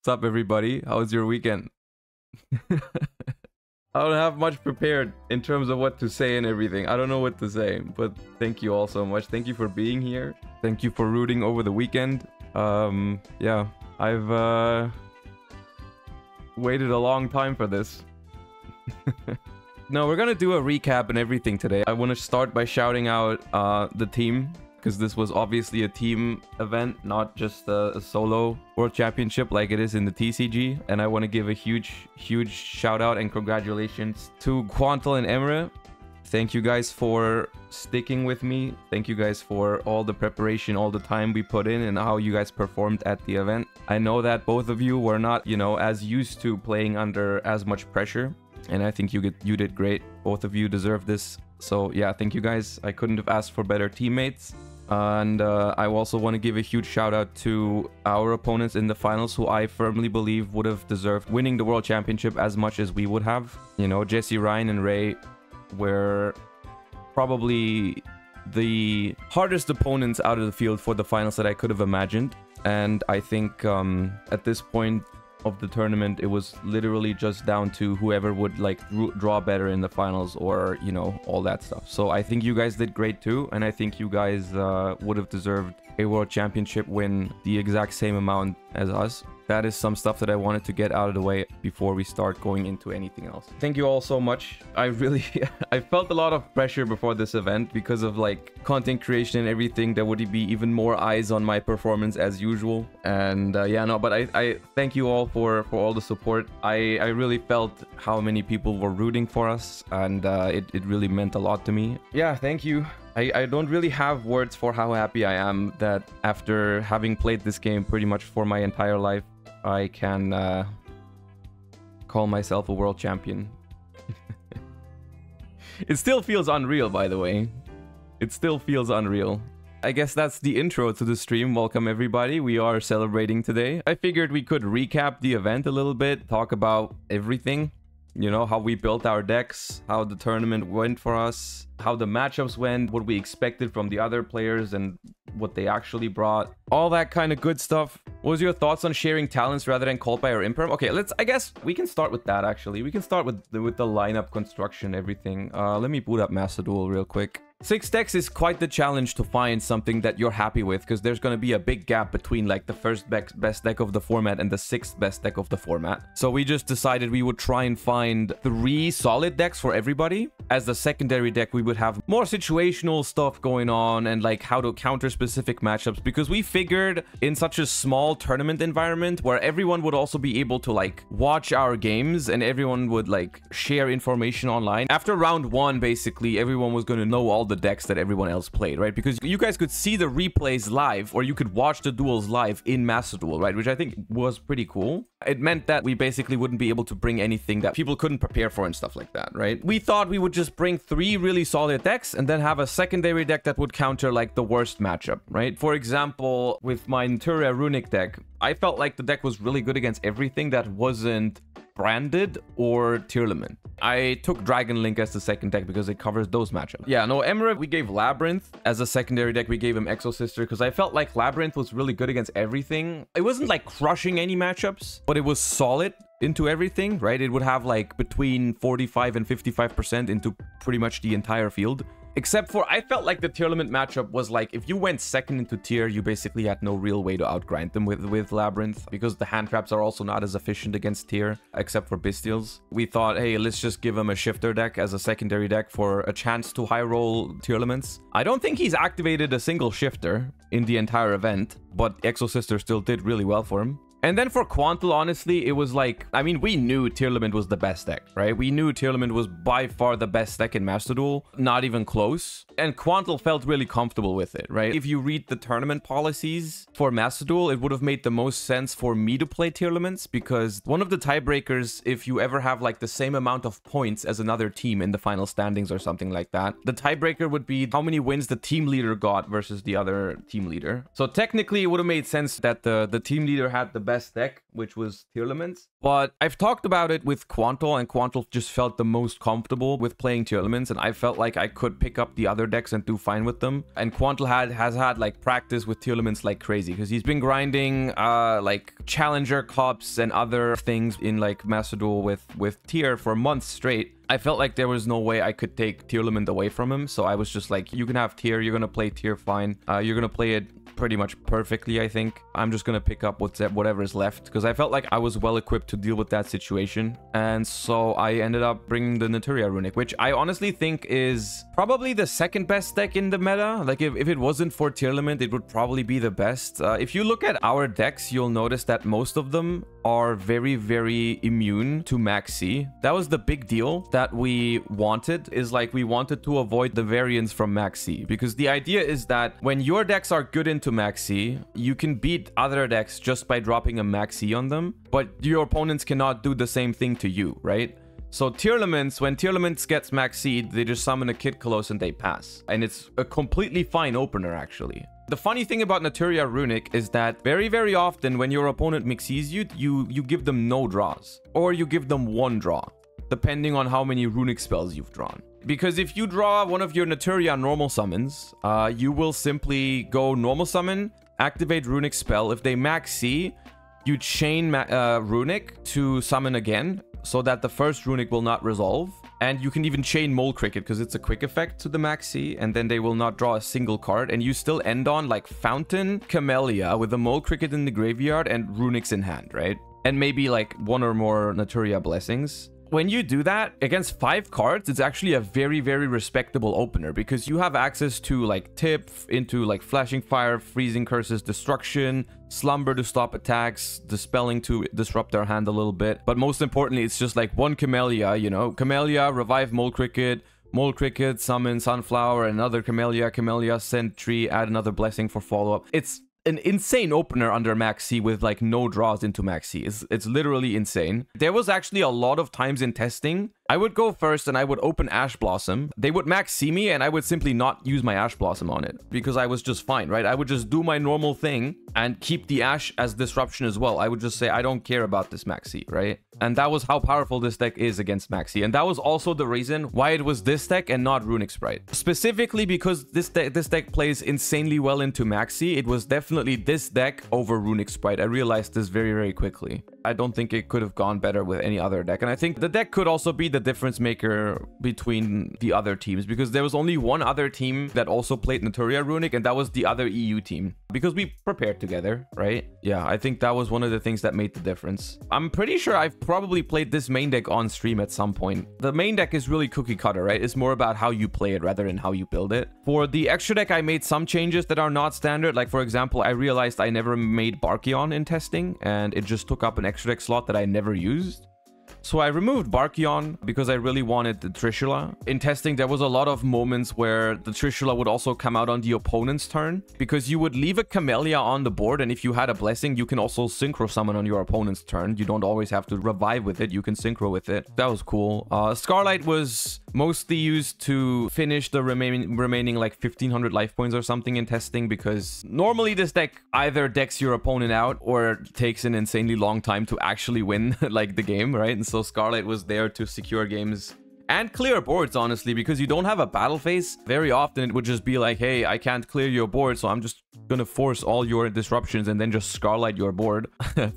What's up, everybody? How was your weekend? I don't have much prepared in terms of what to say and everything. I don't know what to say, but thank you all so much. Thank you for being here. Thank you for rooting over the weekend. Yeah, I've waited a long time for this. No, we're gonna do a recap and everything today. I want to start by shouting out the team, because this was obviously a team event, not just a solo world championship like it is in the TCG. And I want to give a huge shout out and congratulations to Quantal and Emre. Thank you guys for sticking with me. Thank you guys for all the preparation, all the time we put in, and how you guys performed at the event. I know that both of you were not, you know, as used to playing under as much pressure, and I think you did great. Both of you deserve this. So yeah, thank you guys. I couldn't have asked for better teammates. And I also want to give a huge shout out to our opponents in the finals, who I firmly believe would have deserved winning the world championship as much as we would have. You know, Jesse, Ryan, and Ray were probably the hardest opponents out of the field for the finals that I could have imagined. And I think at this point of the tournament, it was literally just down to whoever would like draw better in the finals, or, you know, all that stuff. So I think you guys did great too, and I think you guys would have deserved a world championship win the exact same amount as us. That is some stuff that I wanted to get out of the way before we start going into anything else. Thank you all so much. I really I felt a lot of pressure before this event because of like content creation and everything. There would be even more eyes on my performance as usual. And yeah, no, but I thank you all for all the support. I really felt how many people were rooting for us, and it really meant a lot to me. Yeah, thank you. I don't really have words for how happy I am that after having played this game pretty much for my entire life, I can call myself a world champion. It still feels unreal, by the way. It still feels unreal. I guess that's the intro to the stream. Welcome, everybody. We are celebrating today. I figured we could recap the event a little bit, talk about everything. You know, how we built our decks, how the tournament went for us, how the matchups went, what we expected from the other players, and what they actually brought. All that kind of good stuff. What was your thoughts on sharing talents rather than cult by or imperm? Okay, I guess we can start with that, actually. We can start with the lineup construction, everything. Let me boot up Master Duel real quick. 6 decks is quite the challenge to find something that you're happy with, because there's going to be a big gap between like the first best deck of the format and the 6th best deck of the format. So we just decided we would try and find 3 solid decks for everybody. As the secondary deck, we would have more situational stuff going on and like how to counter specific matchups, because we figured in such a small tournament environment where everyone would also be able to like watch our games and everyone would like share information online. After round 1, basically, everyone was going to know all the decks that everyone else played, right? Because you guys could see the replays live, or you could watch the duels live in Master Duel, right? Which I think was pretty cool. It meant that we basically wouldn't be able to bring anything that people couldn't prepare for and stuff like that, right? We thought we would just bring 3 really solid decks and then have a secondary deck that would counter like the worst matchup, right? For example, with my Naturia Runic deck, I felt like the deck was really good against everything that wasn't branded or tier limit. I took Dragon Link as the second deck because it covers those matchups. Yeah, no, Emre, we gave Labyrinth as a secondary deck. We gave him Exo Sister because I felt like Labyrinth was really good against everything. It wasn't like crushing any matchups, but it was solid into everything, right? It would have like between 45 and 55% into pretty much the entire field. Except for, I felt like the tier limit matchup was like, if you went second into tier, you basically had no real way to outgrind them with Labyrinth, because the hand traps are also not as efficient against tier, except for Bestials. We thought, hey, let's just give him a shifter deck as a secondary deck for a chance to high roll tier limits. I don't think he's activated a single shifter in the entire event, but Exo Sister still did really well for him. And then for Quantal, honestly, it was like, I mean, we knew Tier Limit was the best deck, right? We knew Tier Limit was by far the best deck in Master Duel, not even close. And Quantal felt really comfortable with it, right? If you read the tournament policies for Master Duel, it would have made the most sense for me to play Tier Limits, because one of the tiebreakers, if you ever have like the same amount of points as another team in the final standings or something like that, the tiebreaker would be how many wins the team leader got versus the other team leader. So technically, it would have made sense that the team leader had the best deck, which was Tearlaments. But I've talked about it with Quantal, and Quantal just felt the most comfortable with playing Tearlaments, and I felt like I could pick up the other decks and do fine with them. And Quantal has had like practice with Tearlaments like crazy, because he's been grinding like Challenger Cups and other things in like Master Duel with Tier for months straight. I felt like there was no way I could take Tearlament away from him, so I was just like, you can have Tier, you're gonna play Tier fine. You're gonna play it pretty much perfectly, I think. I'm just gonna pick up whatever is left, because I felt like I was well equipped to deal with that situation. And so I ended up bringing the Naturia Runic, which I honestly think is probably the second best deck in the meta. Like, if it wasn't for Tearlament, it would probably be the best. If you look at our decks, you'll notice that most of them are very, very immune to Max C. That was the big deal that we wanted, is like we wanted to avoid the variance from Max C, because the idea is that when your decks are good into Max C, you can beat other decks just by dropping a Max C on them, but your opponents cannot do the same thing to you, right? So Tearlaments, when Tearlaments gets Max C, they just summon a Kid Coloss and they pass. And it's a completely fine opener, actually. The funny thing about Naturia Runic is that very, very often when your opponent mixes you, you give them no draws. Or you give them one draw, depending on how many Runic spells you've drawn. Because if you draw one of your Naturia normal summons, you will simply go normal summon, activate Runic spell. If they Max C, you chain Runic to summon again, so that the first Runic will not resolve. And you can even chain Mole Cricket, because it's a quick effect to the Max C, and then they will not draw a single card, and you still end on like Fountain, Camellia with a Mole Cricket in the graveyard and Runics in hand, right? And maybe like one or more Naturia Blessings. When you do that against 5 cards, it's actually a very, very respectable opener, because you have access to like Tip, into like Flashing Fire, Freezing Curses, Destruction, Slumber to stop attacks, Dispelling to disrupt their hand a little bit. But most importantly, it's just like one Camellia, you know, Camellia, revive Mole Cricket, summon Sunflower, another Camellia, Sentry, add another Blessing for follow-up. It's an insane opener under Max C with like no draws into Max C. It's literally insane. There was actually a lot of times in testing, I would go first and I would open Ash Blossom. They would Max C me and I would simply not use my Ash Blossom on it, because I was just fine, right? I would just do my normal thing and keep the Ash as disruption as well. I would just say, I don't care about this Max C, right? And that was how powerful this deck is against Max C. And that was also the reason why it was this deck and not Runic Sprite. Specifically because this deck plays insanely well into Max C, it was definitely this deck over Runic Sprite. I realized this very, very quickly. I don't think it could have gone better with any other deck. And I think the deck could also be the difference maker between the other teams, because there was only one other team that also played Naturia Runic, and that was the other EU team, because we prepared together, right? Yeah, I think that was one of the things that made the difference. I'm pretty sure I've probably played this main deck on stream at some point. The main deck is really cookie cutter, right? It's more about how you play it rather than how you build it. For the extra deck, I made some changes that are not standard. Like, for example, I realized I never made Barkion in testing, and it just took up an extra deck slot that I never used. So I removed Barkion because I really wanted the Trishula. In testing, there was a lot of moments where the Trishula would also come out on the opponent's turn, because you would leave a Camellia on the board, and if you had a Blessing, you can also Synchro Summon on your opponent's turn. You don't always have to revive with it. You can Synchro with it. That was cool. Scarlight was mostly used to finish the remaining like 1500 life points or something in testing, because normally this deck either decks your opponent out or takes an insanely long time to actually win like the game, right? And so Scarlight was there to secure games and clear boards, honestly, because you don't have a battle phase. Very often it would just be like, hey, I can't clear your board, so I'm just gonna force all your disruptions and then just Scarlight your board.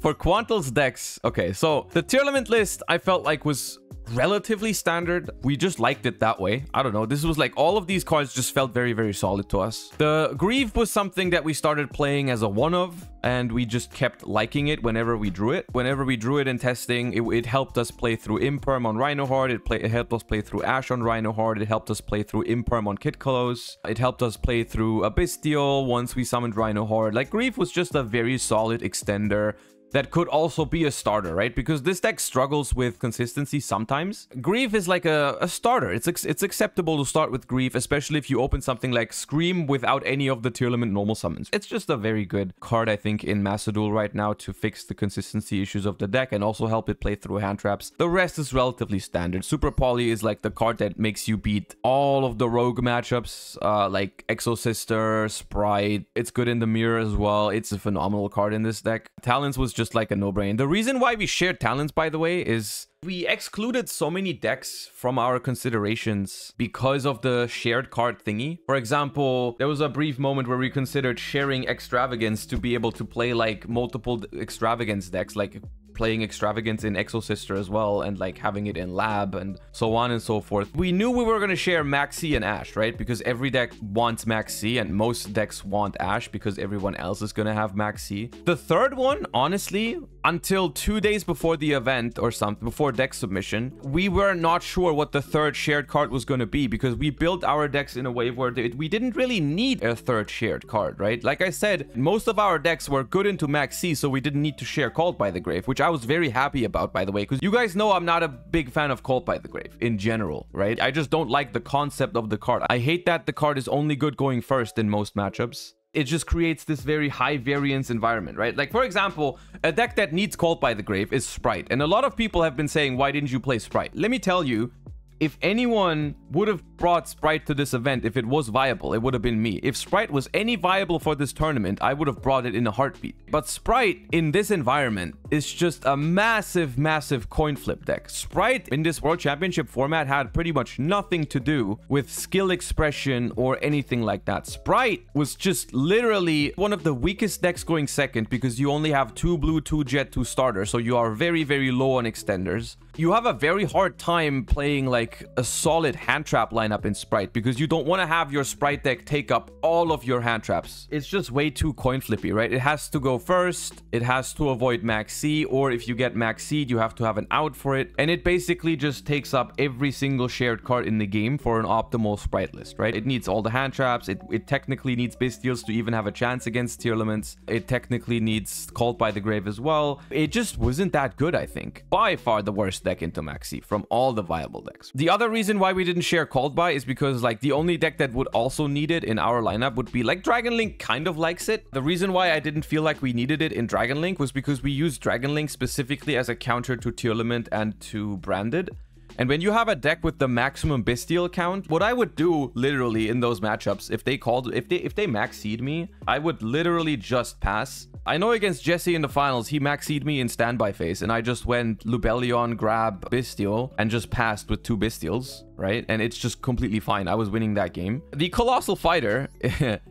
For Quantal's decks, okay, so the Tearlament list I felt like was relatively standard. We just liked it that way. I don't know. This was like all of these cards just felt very, very solid to us. The Grieve was something that we started playing as a one-of, and we just kept liking it whenever we drew it. Whenever we drew it in testing, it helped us play through Imperm on Rhinoheart. It helped us play through Ash on Rhinoheart. It helped us play through Imperm on Kid Coloss. It helped us play through Abystial once we summoned Rhinoheart. Like, Grieve was just a very solid extender that could also be a starter, right? Because this deck struggles with consistency sometimes. Grieve is like a starter. It's acceptable to start with Grieve, especially if you open something like Scream without any of the Tearlament normal summons. It's just a very good card, I think, in Master Duel right now to fix the consistency issues of the deck and also help it play through hand traps. The rest is relatively standard. Super Poly is like the card that makes you beat all of the rogue matchups, like Exo Sister, Sprite. It's good in the mirror as well. It's a phenomenal card in this deck. Talents was just just like a no-brainer. The reason why we shared talents, by the way, is we excluded so many decks from our considerations because of the shared card thingy. For example, there was a brief moment where we considered sharing Extravagance to be able to play like multiple Extravagance decks, like playing Extravagance in Exosister as well, and like having it in Lab and so on and so forth. We knew we were going to share Max C and Ash, right? Because every deck wants Max C and most decks want Ash because everyone else is going to have Max C. The third one, honestly, until 2 days before the event or something, before deck submission, we were not sure what the third shared card was going to be because we built our decks in a way where we didn't really need a third shared card, right? Like I said, most of our decks were good into Max C, so we didn't need to share Called by the Grave, which I was very happy about, by the way, because you guys know I'm not a big fan of Called by the Grave in general, right? I just don't like the concept of the card. I hate that the card is only good going first in most matchups. It just creates this very high variance environment, right? Like, for example, a deck that needs Called by the Grave is Sprite. And a lot of people have been saying, why didn't you play Sprite? Let me tell you, if anyone would have brought Sprite to this event, if it was viable, it would have been me. If Sprite was any viable for this tournament, I would have brought it in a heartbeat. But Sprite in this environment is just a massive, massive coin flip deck. Sprite in this World Championship format had pretty much nothing to do with skill expression or anything like that. Sprite was just literally one of the weakest decks going second because you only have 2 blue, 2 jet, 2 starter. So you are very, very low on extenders. You have a very hard time playing like a solid hand trap lineup in Sprite because you don't want to have your Sprite deck take up all of your hand traps. It's just way too coin flippy, right? It has to go first. It has to avoid Max C, or if you get Max C, you have to have an out for it. And it basically just takes up every single shared card in the game for an optimal Sprite list, right? It needs all the hand traps. It technically needs Bystials to even have a chance against tier limits. It technically needs Called by the Grave as well. It just wasn't that good, I think. By far the worst deck into Max C from all the viable decks. The other reason why we didn't share Called by is because like the only deck that would also need it in our lineup would be like Dragon Link kind of likes it. The reason why I didn't feel like we needed it in Dragon Link was because we used Dragon Link specifically as a counter to Tier Limit and to Branded. And when you have a deck with the maximum Bystial count, what I would do literally in those matchups, if they max seed me, I would literally just pass. I know against Jesse in the finals, he max seed me in standby phase, and I just went Lubellion, grab Bystial, and just passed with 2 Bystials, right? And it's just completely fine. I was winning that game. The Colossal Fighter,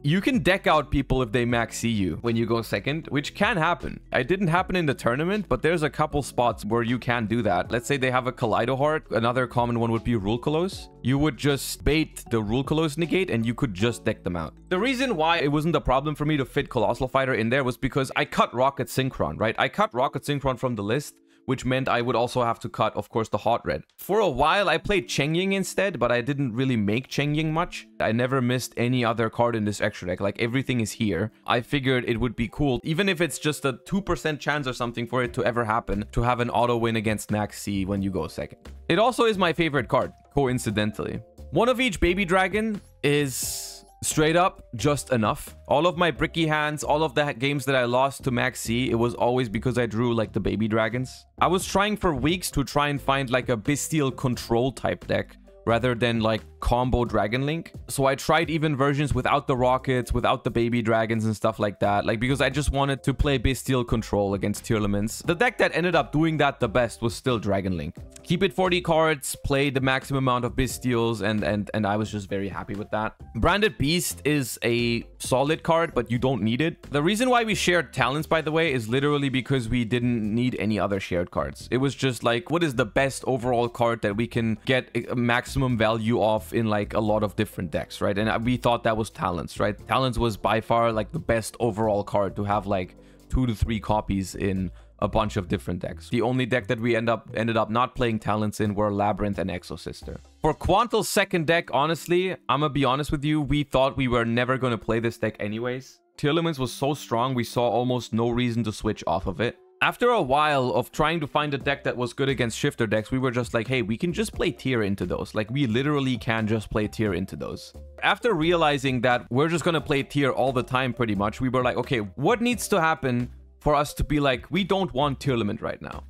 you can deck out people if they max see you when you go second, which can happen. It didn't happen in the tournament, but there's a couple spots where you can do that. Let's say they have a Kaleido Heart. Another common one would be Rule Colossus. You would just bait the Rule Colossus negate and you could just deck them out. The reason why it wasn't a problem for me to fit Colossal Fighter in there was because I cut Rocket Synchron, right? I cut Rocket Synchron from the list, which meant I would also have to cut, of course, the Hot Red. For a while, I played Chengying instead, but I didn't really make Chengying much. I never missed any other card in this extra deck. Like, everything is here. I figured it would be cool, even if it's just a 2% chance or something for it to ever happen, to have an auto win against Max C when you go second. It also is my favorite card, coincidentally. One of each Baby Dragon is straight up just enough. All of my bricky hands, all of the games that I lost to Max C, it was always because I drew like the Baby Dragons. I was trying for weeks to try and find like a Bystial control type deck rather than like combo Dragon Link. So I tried even versions without the rockets, without the Baby Dragons and stuff like that. Like, because I just wanted to play Bystial control against tier limits. The deck that ended up doing that the best was still Dragon Link. Keep it 40 cards, play the maximum amount of Bystials, and I was just very happy with that. Branded Beast is a solid card, but you don't need it. The reason why we shared talents, by the way, is literally because we didn't need any other shared cards. It was just like, what is the best overall card that we can get a maximum value of in like a lot of different decks, right? And we thought that was Talents, right? Talents was by far like the best overall card to have like 2 to 3 copies in a bunch of different decks. The only deck that we ended up not playing Talents in were Labyrinth and Exosister. For Quantal's second deck, honestly, I'm gonna be honest with you, we thought we were never gonna play this deck anyways. Tier Limits was so strong, we saw almost no reason to switch off of it. After a while of trying to find a deck that was good against shifter decks, we were just like, hey, we can just play tier into those. Like, we literally can just play tier into those. After realizing that we're just gonna play tier all the time pretty much, we were like, okay, what needs to happen for us to be like, we don't want tier limit right now?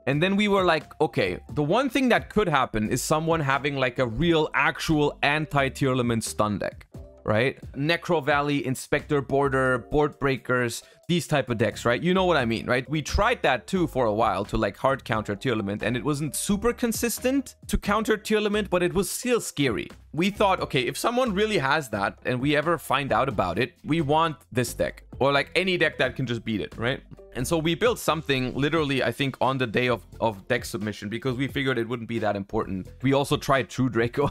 And then we were like, okay, the one thing that could happen is someone having like a real actual anti-tier limit stun deck. right? Necro Valley, Inspector Border, Board Breakers, these type of decks, right? You know what I mean, right? We tried that too for a while to like hard counter Tearlament, and it wasn't super consistent to counter Tearlament, but it was still scary. We thought, okay, if someone really has that and we ever find out about it, we want this deck, or like any deck that can just beat it, right? And so we built something literally, I think, on the day of deck submission, because we figured it wouldn't be that important. We also tried True Draco.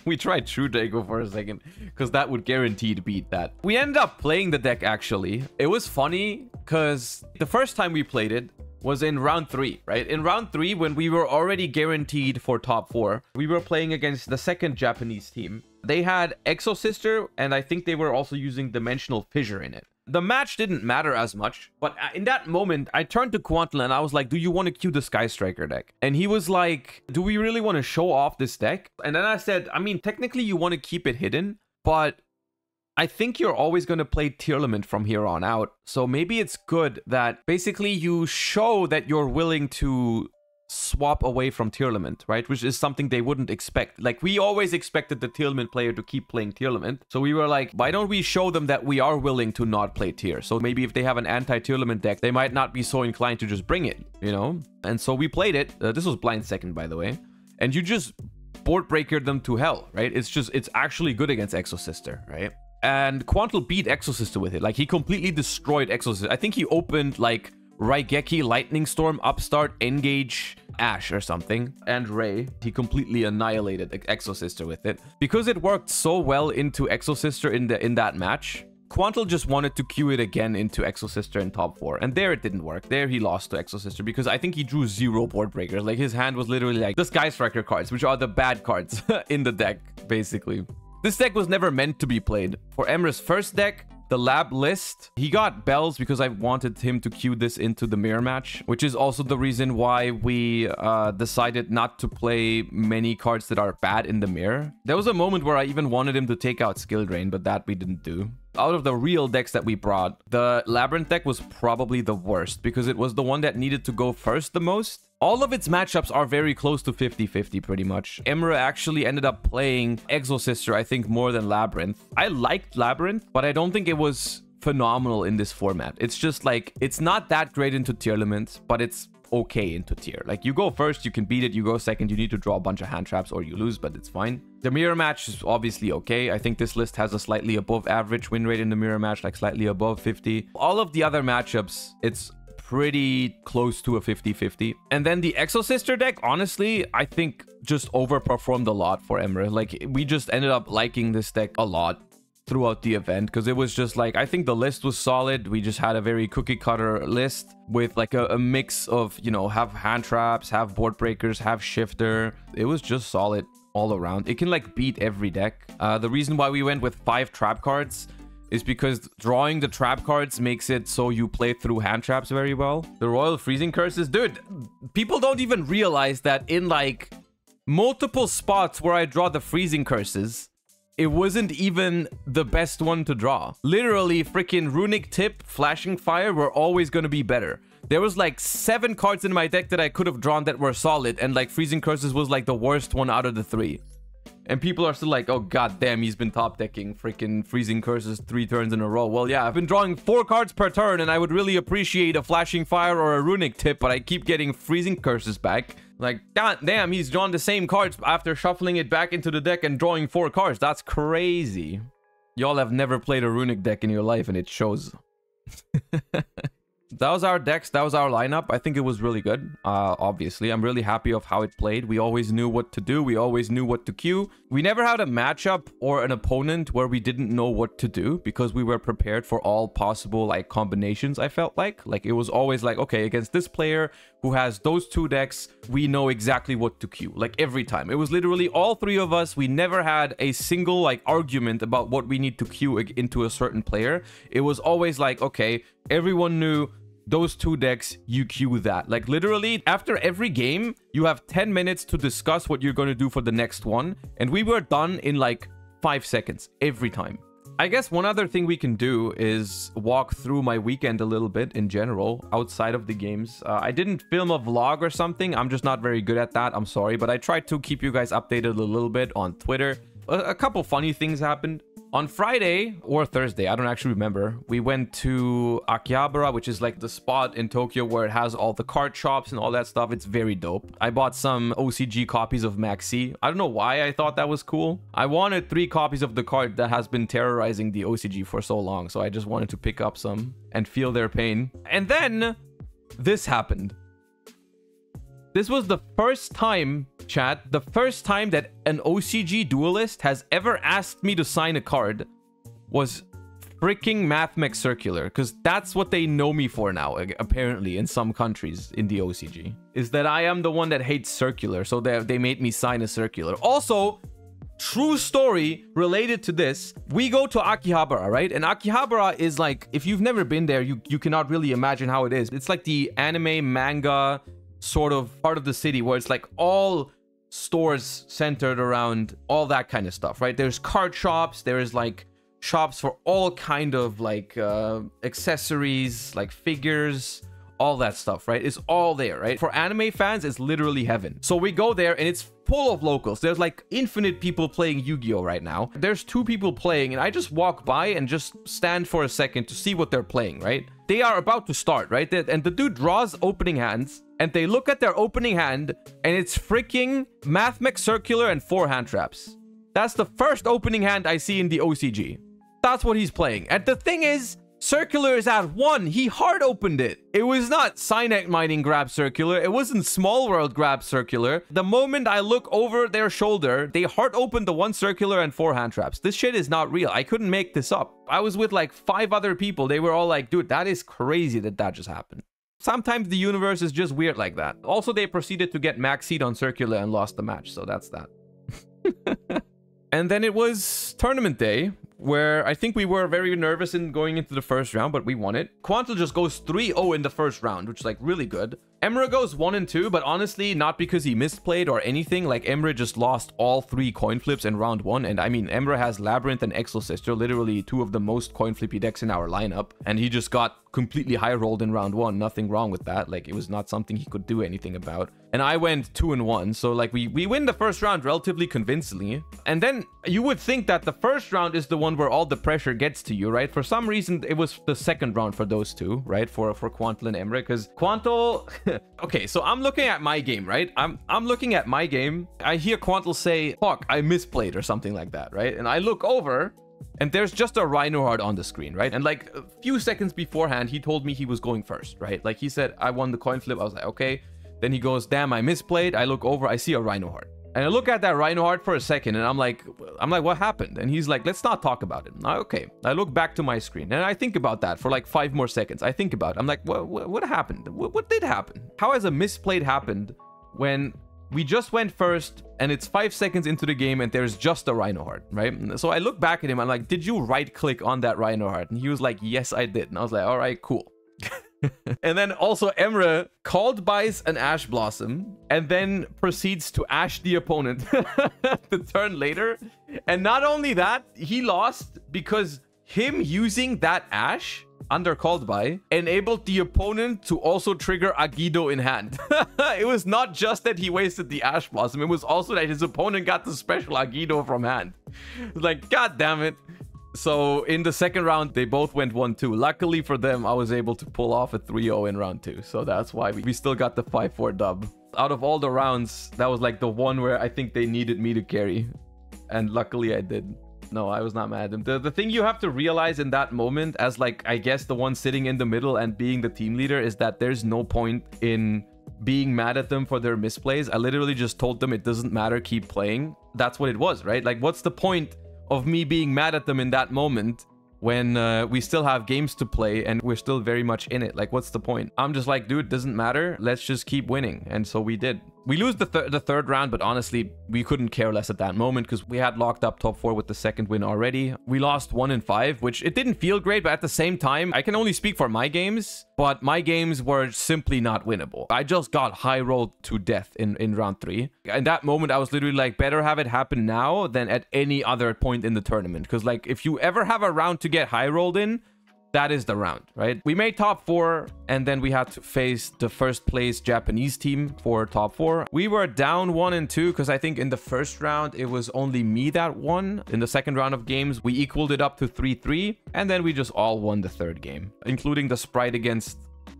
We tried True Draco for a second, because that would guarantee to beat that. We ended up playing the deck, actually. It was funny, because the first time we played it was in round 3, right? In round 3, when we were already guaranteed for top 4, we were playing against the second Japanese team. They had Exo Sister, and I think they were also using Dimensional Fissure in it. The match didn't matter as much, but in that moment, I turned to Quantal and I was like, do you want to queue the Sky Striker deck? And he was like, do we really want to show off this deck? And then I said, I mean, technically you want to keep it hidden, but I think you're always going to play Tearlament from here on out. So maybe it's good that basically you show that you're willing to swap away from Tearlament, right? Which is something they wouldn't expect. Like, we always expected the Tearlament player to keep playing Tearlament. So we were like, why don't we show them that we are willing to not play Tear? So maybe if they have an anti-Tearlament deck, they might not be so inclined to just bring it, you know? And so we played it. This was blind second, by the way. And you just board breaker them to hell, right? It's actually good against Exo Sister, right? And Quantal beat Exo Sister with it. Like, he completely destroyed Exo Sister. I think he opened like Raigeki, Lightning Storm, Upstart, Engage, Ash or something, and Ray. He completely annihilated Exo Sister with it. Because it worked so well into Exo Sister in that match, Quantal just wanted to queue it again into Exo Sister in top 4. And there it didn't work. There he lost to Exo Sister because I think he drew 0 board breakers. Like, his hand was literally like the Sky Striker cards, which are the bad cards in the deck, basically. This deck was never meant to be played. For Emra's first deck, the lab list, he got Bells because I wanted him to queue this into the mirror match, which is also the reason why we decided not to play many cards that are bad in the mirror. There was a moment where I even wanted him to take out Skill Drain, but that we didn't do. Out of the real decks that we brought, the Labyrinth deck was probably the worst because it was the one that needed to go first the most. All of its matchups are very close to 50-50 pretty much. Emra actually ended up playing Exo Sister, I think, more than Labyrinth. I liked Labyrinth, but I don't think it was phenomenal in this format. It's just like, it's not that great into Tearlament, but it's okay into Tier. Like, you go first, you can beat it. You go second, you need to draw a bunch of hand traps or you lose, but it's fine. The mirror match is obviously okay. I think this list has a slightly above average win rate in the mirror match, like slightly above 50. All of the other matchups, it's pretty close to a 50-50. And then the Exo Sister deck, honestly, I think just overperformed a lot for Emra. Like, we just ended up liking this deck a lot throughout the event because it was just like, I think the list was solid. We just had a very cookie cutter list with like a mix of, you know, have hand traps, have board breakers, have shifter. It was just solid all around. It can like beat every deck. The reason why we went with 5 trap cards is because drawing the trap cards makes it so you play through hand traps very well. The Royal Freezing Curses, dude, people don't even realize that in like multiple spots where I draw the Freezing Curses, it wasn't even the best one to draw. Literally, freaking Runic Tip, Flashing Fire were always going to be better. There was like 7 cards in my deck that I could have drawn that were solid, and like Freezing Curses was like the worst one out of the 3. And people are still like, oh god damn, he's been top decking freaking Freezing Curses 3 turns in a row. Well, yeah, I've been drawing 4 cards per turn, and I would really appreciate a Flashing Fire or a Runic Tip, but I keep getting Freezing Curses back. Like, god damn, he's drawn the same cards after shuffling it back into the deck and drawing 4 cards. That's crazy. Y'all have never played a Runic deck in your life, and it shows. That was our decks. That was our lineup. I think it was really good. Obviously, I'm really happy of how it played. We always knew what to do. We always knew what to queue. We never had a matchup or an opponent where we didn't know what to do because we were prepared for all possible like combinations. I felt like it was always like, okay, against this player who has those 2 decks, we know exactly what to queue. Like every time. It was literally all 3 of us. We never had a single like argument about what we need to queue into a certain player. It was always like, okay, everyone knew those 2 decks, you queue that. Like literally after every game, you have 10 minutes to discuss what you're going to do for the next one. And we were done in like 5 seconds every time. I guess one other thing we can do is walk through my weekend a little bit in general outside of the games. I didn't film a vlog or something. I'm just not very good at that. I'm sorry, but I tried to keep you guys updated a little bit on Twitter. A couple funny things happened. On Friday or Thursday, I don't actually remember, we went to Akihabara, which is like the spot in Tokyo where it has all the card shops and all that stuff. It's very dope. I bought some OCG copies of Maxi. I don't know why I thought that was cool. I wanted 3 copies of the card that has been terrorizing the OCG for so long, so I just wanted to pick up some and feel their pain. And then this happened. This was the first time, chat, the first time that an OCG duelist has ever asked me to sign a card was freaking MathMech Circular, because that's what they know me for now, apparently, in some countries in the OCG, is that I am the one that hates Circular, so they made me sign a Circular. Also, true story related to this, we go to Akihabara, right? And Akihabara is like, if you've never been there, you cannot really imagine how it is. It's like the anime, manga sort of part of the city where it's like all stores centered around all that kind of stuff, right? There's card shops, there's like shops for all kind of like accessories, like figures, all that stuff, right? It's all there, right? For anime fans, it's literally heaven. So we go there and it's full of locals. There's like infinite people playing Yu-Gi-Oh right now. There's 2 people playing and I just walk by and just stand for a second to see what they're playing, right? They are about to start, right? And the dude draws opening hands and they look at their opening hand and it's freaking MathMech Circular and 4 hand traps. That's the first opening hand I see in the OCG. That's what he's playing. And the thing is, Circular is at 1. He hard opened it. It was not Cynet Mining grab Circular. It wasn't Small World grab Circular. The moment I look over their shoulder, they hard opened the 1 Circular and 4 hand traps. This shit is not real. I couldn't make this up. I was with like 5 other people. They were all like, dude, that is crazy that just happened. Sometimes the universe is just weird like that. Also, they proceeded to get max seed on Circular and lost the match. So that's that. And then it was tournament day, where I think we were very nervous in going into the first round, but we won it. Quantel just goes 3-0 in the first round, which is like really good. Emra goes 1-2, but honestly, not because he misplayed or anything. Like, Emra just lost all 3 coin flips in round 1. And I mean, Emra has Labyrinth and Exorcister, literally 2 of the most coin flippy decks in our lineup. And he just got completely high rolled in round 1. Nothing wrong with that. Like, it was not something he could do anything about. And I went 2-1. So like, we win the first round relatively convincingly. And then you would think that the first round is the one where all the pressure gets to you, right? For some reason, it was the second round for those 2, right? For Quantel and Emre, because Quantel... Okay, so I'm looking at my game, right? I'm looking at my game. I hear Quantel say, fuck, I misplayed or something like that, right? And I look over and there's just a Rhino Heart on the screen, right? And like a few seconds beforehand, he told me he was going first, right? Like he said, I won the coin flip. I was like, okay. Then he goes, damn, I misplayed. I look over, I see a Rhino Heart. And I look at that Rhino Heart for a second and I'm like, what happened? And he's like, let's not talk about it. Okay. I look back to my screen and I think about that for like 5 more seconds. I think about it. I'm like, what happened? What did happen? How has a misplayed happened when we just went first and it's 5 seconds into the game and there's just a Rhino Heart, right? So I look back at him. I'm like, did you right click on that Rhino Heart? And he was like, yes, I did. And I was like, all right, cool. And then also Emre called buys an Ash Blossom and then proceeds to Ash the opponent the turn later. And not only that, he lost because him using that Ash under called buy enabled the opponent to also trigger Agido in hand. It was not just that he wasted the Ash Blossom, it was also that his opponent got the special Agido from hand. Like, god damn it. So in the second round, they both went 1-2. Luckily for them, I was able to pull off a 3-0 in round 2. So that's why we still got the 5-4 dub. Out of all the rounds, that was like the one where I think they needed me to carry. And luckily I did. No, I was not mad at them. The thing you have to realize in that moment, as like, I guess the one sitting in the middle and being the team leader, is that there's no point in being mad at them for their misplays. I literally just told them it doesn't matter, keep playing. That's what it was, right? Like, what's the point of me being mad at them in that moment when we still have games to play and we're still very much in it? Like, what's the point? I'm just like, dude, doesn't matter. Let's just keep winning. And so we did. We lose the third round, but honestly, we couldn't care less at that moment because we had locked up top 4 with the second win already. We lost 1-5, which it didn't feel great, but at the same time, I can only speak for my games, but my games were simply not winnable. I just got high rolled to death in round 3. In that moment, I was literally like, better have it happen now than at any other point in the tournament. Because like, if you ever have a round to get high rolled in, that is the round, right? We made top 4, and then we had to face the first place Japanese team for top 4. We were down 1 and 2 because I think in the first round it was only me that won. In the second round of games, we equaled it up to 3-3, and then we just all won the third game, including the Sprite against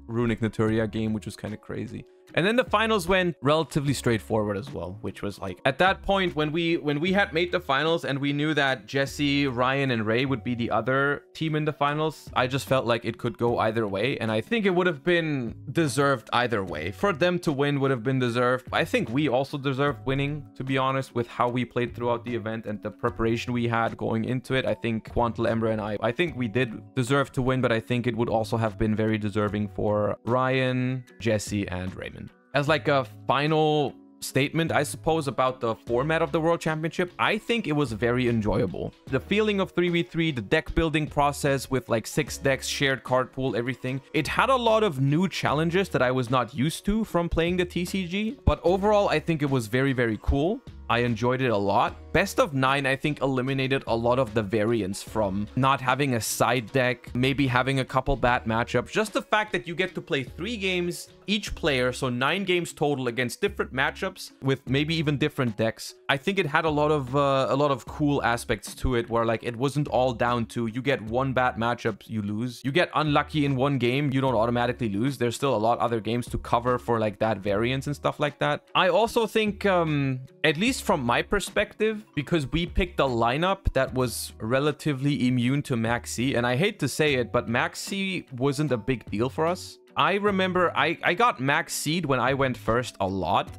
Runic Naturia game, which was kind of crazy. And then the finals went relatively straightforward as well, which was like at that point when we had made the finals and we knew that Jesse, Ryan, and Ray would be the other team in the finals, I just felt like it could go either way. And I think it would have been deserved either way. For them to win would have been deserved. I think we also deserved winning, to be honest, with how we played throughout the event and the preparation we had going into it. I think Quantal, Emre, and I think we did deserve to win, but I think it would also have been very deserving for Ryan, Jesse, and Raymond. As like a final statement, I suppose, about the format of the World Championship, I think it was very enjoyable. The feeling of 3v3, the deck building process with like 6 decks, shared card pool, everything. It had a lot of new challenges that I was not used to from playing the TCG, but overall, I think it was very, very cool. I enjoyed it a lot. Best of 9, I think, eliminated a lot of the variance from not having a side deck, maybe having a couple bad matchups. Just the fact that you get to play 3 games each player, so 9 games total against different matchups with maybe even different decks. I think it had a lot of cool aspects to it, where like it wasn't all down to you get 1 bad matchup, you lose. You get unlucky in 1 game, you don't automatically lose. There's still a lot of other games to cover for like that variance and stuff like that. I also think, at least from my perspective, because we picked a lineup that was relatively immune to Max C, and I hate to say it, but Max C wasn't a big deal for us. I remember I got Max Seed when I went first a lot,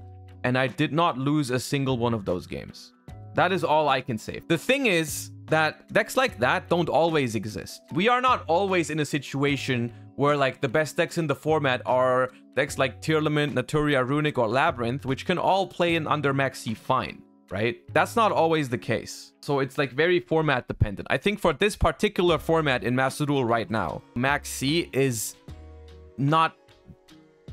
and I did not lose a single one of those games. That is all I can say. The thing is that decks like that don't always exist. We are not always in a situation where like the best decks in the format are decks like Tearlament, Naturia, Runic, or Labyrinth, which can all play in under Max C fine, right? That's not always the case. So it's like very format dependent. I think for this particular format in Master Duel right now, Max C is not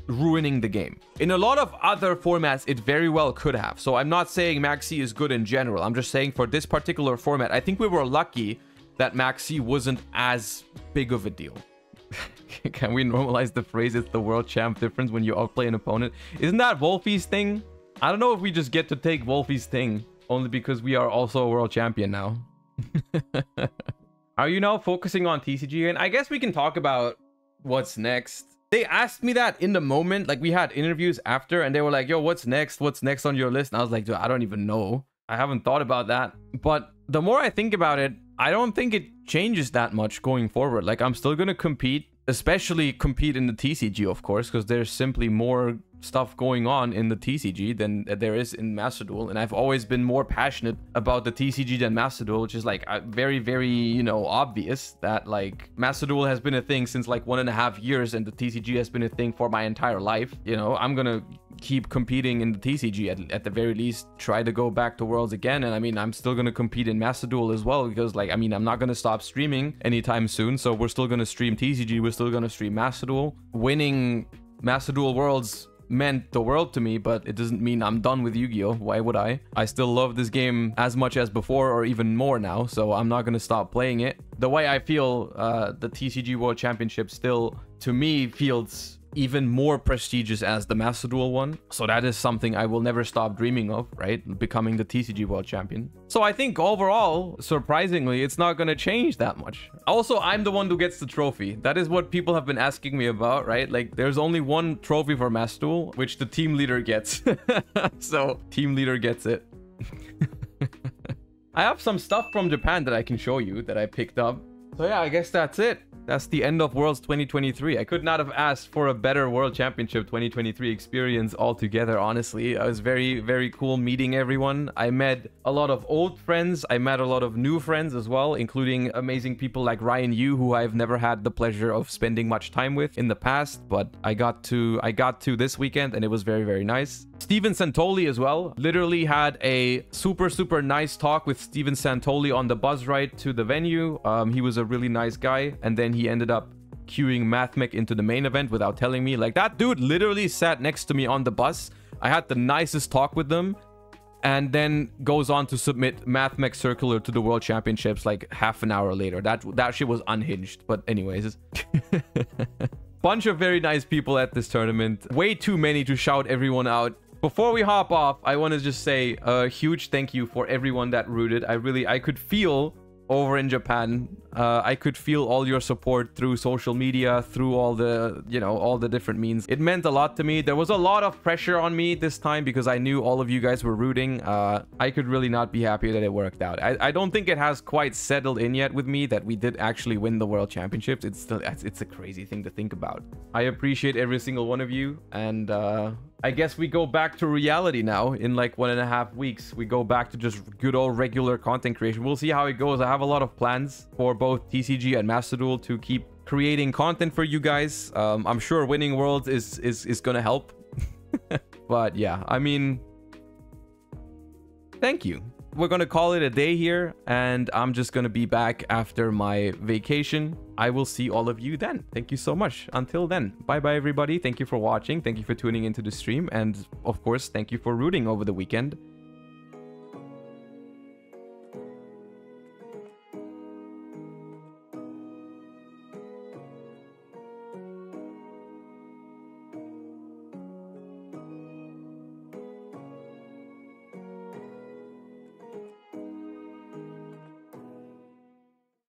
ruining the game. In a lot of other formats, it very well could have. So I'm not saying Max C is good in general. I'm just saying for this particular format, I think we were lucky that Max C wasn't as big of a deal. Can we normalize the phrase, it's the world champ difference when you outplay an opponent? Isn't that Wolfie's thing? I don't know if we just get to take Wolfie's thing, only because we are also a world champion now. Are you now focusing on TCG? And I guess we can talk about what's next. They asked me that in the moment, like we had interviews after, and they were like, yo, what's next? What's next on your list? And I was like, dude, I don't even know. I haven't thought about that. But the more I think about it, I don't think it changes that much going forward. Like, I'm still going to compete, especially compete in the TCG, of course, because there's simply more stuff going on in the TCG than there is in Master Duel. And I've always been more passionate about the TCG than Master Duel, which is like very, very, you know, obvious that like Master Duel has been a thing since like 1.5 years and the TCG has been a thing for my entire life. You know, I'm gonna keep competing in the TCG at the very least, try to go back to Worlds again. And I mean, I'm still gonna compete in Master Duel as well, because like, I mean, I'm not gonna stop streaming anytime soon. So we're still gonna stream TCG, we're still gonna stream Master Duel. Winning Master Duel Worlds meant the world to me, but it doesn't mean I'm done with Yu-Gi-Oh! Why would I? I still love this game as much as before, or even more now, so I'm not gonna stop playing it. The way I feel the TCG World Championship still, to me, feels even more prestigious as the Master Duel one. So that is something I will never stop dreaming of, right? Becoming the TCG World Champion. So I think overall, surprisingly, it's not going to change that much. Also, I'm the one who gets the trophy. That is what people have been asking me about, right? Like, there's only one trophy for Master Duel, which the team leader gets. So, team leader gets it. I have some stuff from Japan that I can show you that I picked up. So yeah, I guess that's it. That's the end of Worlds 2023. I could not have asked for a better World Championship 2023 experience altogether, honestly. It was very, very cool meeting everyone. I met a lot of old friends. I met a lot of new friends as well, including amazing people like Ryan Yu, who I've never had the pleasure of spending much time with in the past, but I got to this weekend and it was very, very nice. Steven Santoli as well. Literally had a super, super nice talk with Steven Santoli on the bus ride to the venue. He was a really nice guy. And then he ended up queuing Mathmech into the main event without telling me. Like, that dude literally sat next to me on the bus. I had the nicest talk with them. and then goes on to submit MathMech Circular to the World Championships like half an hour later. That shit was unhinged. But anyways. Bunch of very nice people at this tournament. Way too many to shout everyone out. Before we hop off, I want to just say a huge thank you for everyone that rooted. I could feel over in Japan, I could feel all your support through social media, through all the, you know, all the different means. It meant a lot to me. There was a lot of pressure on me this time because I knew all of you guys were rooting. I could really not be happier that it worked out. I don't think it has quite settled in yet with me that we did actually win the World Championships. It's a crazy thing to think about. I appreciate every single one of you, and I guess we go back to reality now. In like 1.5 weeks, we go back to just good old regular content creation. We'll see how it goes. I have a lot of plans for both TCG and Master Duel to keep creating content for you guys. I'm sure winning Worlds is gonna help. But yeah, I mean, thank you. We're gonna call it a day here, and I'm just gonna be back after my vacation. I will see all of you then. Thank you so much. Until then, bye bye everybody. Thank you for watching. Thank you for tuning into the stream, and of course, thank you for rooting over the weekend.